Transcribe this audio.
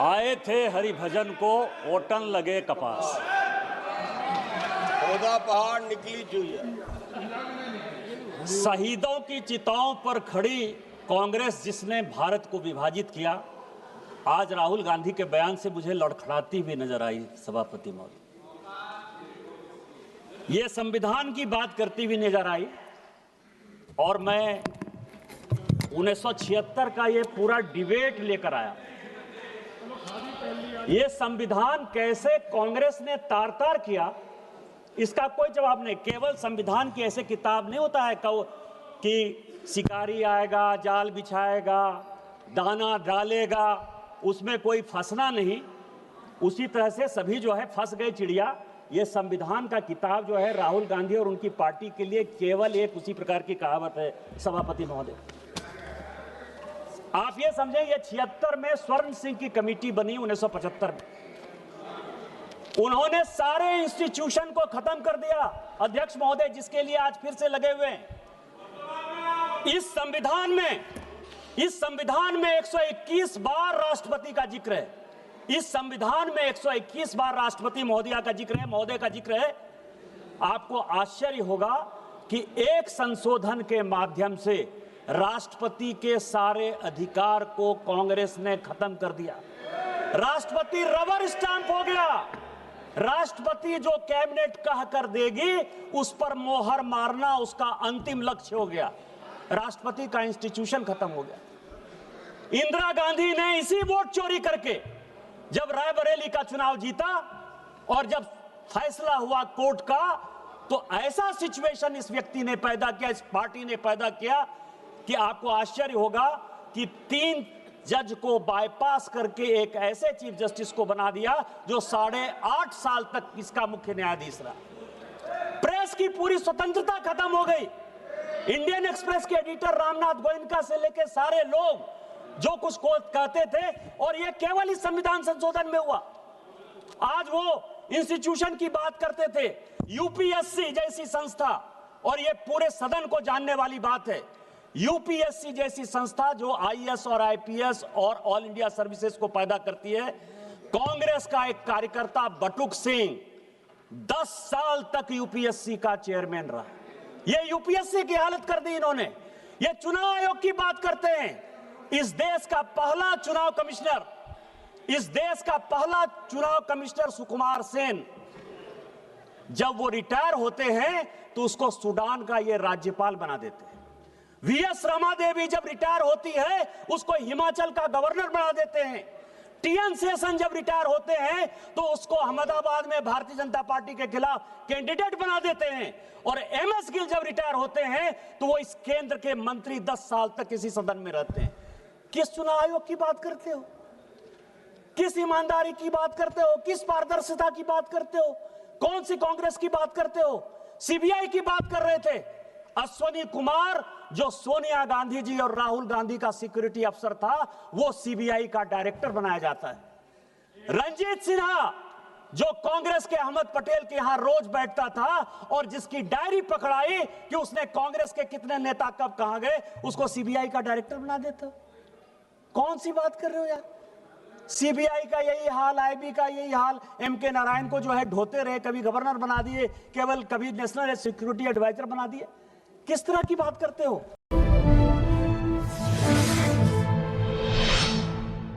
आए थे हरिभजन को ओटन लगे कपास। पौधा पहाड़ निकली चुईया। शहीदों की चिताओं पर खड़ी कांग्रेस जिसने भारत को विभाजित किया, आज राहुल गांधी के बयान से मुझे लड़खड़ाती हुई नजर आई। सभापति महोदय, ये संविधान की बात करती हुई नजर आई और मैं 1976 का ये पूरा डिबेट लेकर आया। ये संविधान कैसे कांग्रेस ने तार तार किया, इसका कोई जवाब नहीं। केवल संविधान की ऐसे किताब नहीं होता है कि शिकारी आएगा, जाल बिछाएगा, दाना डालेगा, उसमें कोई फंसना नहीं। उसी तरह से सभी जो है फंस गए चिड़िया। ये संविधान का किताब जो है राहुल गांधी और उनकी पार्टी के लिए केवल एक उसी प्रकार की कहावत है। सभापति महोदय, आप ये समझें, ये 76 में स्वर्ण सिंह की कमेटी बनी 1975 में। उन्होंने सारे इंस्टीट्यूशन को खत्म कर दिया अध्यक्ष महोदय, जिसके लिए आज फिर से लगे हुए हैं। इस संविधान में 121 बार राष्ट्रपति का जिक्र है। इस संविधान में 121 बार राष्ट्रपति महोदय का जिक्र है। आपको आश्चर्य होगा कि एक संशोधन के माध्यम से राष्ट्रपति के सारे अधिकार को कांग्रेस ने खत्म कर दिया। राष्ट्रपति रबर स्टैंप हो गया। राष्ट्रपति जो कैबिनेट कह कर देगी उस पर मोहर मारना उसका अंतिम लक्ष्य हो गया। राष्ट्रपति का इंस्टीट्यूशन खत्म हो गया। इंदिरा गांधी ने इसी वोट चोरी करके जब रायबरेली का चुनाव जीता और जब फैसला हुआ कोर्ट का, तो ऐसा सिचुएशन इस व्यक्ति ने पैदा किया, इस पार्टी ने पैदा किया कि आपको आश्चर्य होगा कि 3 जज को बाईपास करके एक ऐसे चीफ जस्टिस को बना दिया जो 8.5 साल तक इसका मुख्य न्यायाधीश रहा। प्रेस की पूरी स्वतंत्रता खत्म हो गई। इंडियन एक्सप्रेस के एडिटर रामनाथ गोयनका से लेकर सारे लोग जो कुछ को कहते थे, और यह केवल इस संविधान संशोधन में हुआ। आज वो इंस्टीट्यूशन की बात करते थे, यूपीएससी जैसी संस्था, और यह पूरे सदन को जानने वाली बात है। यूपीएससी जैसी संस्था जो आईएएस और आईपीएस और ऑल इंडिया सर्विसेज को पैदा करती है। कांग्रेस का एक कार्यकर्ता बटुक सिंह 10 साल तक यूपीएससी का चेयरमैन रहा। ये यूपीएससी की हालत कर दी इन्होंने। ये चुनाव आयोग की बात करते हैं। इस देश का पहला चुनाव कमिश्नर सुकुमार सेन, जब वो रिटायर होते हैं तो उसको सूडान का ये राज्यपाल बना देते हैं। वीएस रमा देवी जब रिटायर होती है उसको हिमाचल का गवर्नर बना देते हैं। टीएन शेषन जब रिटायर होते हैं तो उसको अहमदाबाद में भारतीय जनता पार्टी के खिलाफ कैंडिडेट बना देते हैं। और एमएस गिल जब रिटायर होते हैं तो वो इस केंद्र के मंत्री 10 साल तक इसी सदन में रहते हैं। किस चुनाव आयोग की बात करते हो? किस ईमानदारी की बात करते हो? किस पारदर्शिता की बात करते हो? कौन सी कांग्रेस की बात करते हो? सीबीआई की बात कर रहे थे। अश्वनी कुमार जो सोनिया गांधी जी और राहुल गांधी का सिक्योरिटी अफसर था, वो सीबीआई का डायरेक्टर बनाया जाता है। रंजीत सिन्हा जो कांग्रेस के अहमद पटेल के यहां रोज बैठता था और जिसकी डायरी पकड़ाई कि उसने कांग्रेस के कितने नेता कब कहां गए, उसको सीबीआई का डायरेक्टर बना देता। कौन सी बात कर रहे हो यार? सीबीआई का यही हाल, आईबी का यही हाल। एमके नारायण को जो है ढोते रहे, कभी गवर्नर बना दिए, केवल कभी नेशनल सिक्योरिटी एडवाइजर बना दिए। किस तरह की बात करते हो?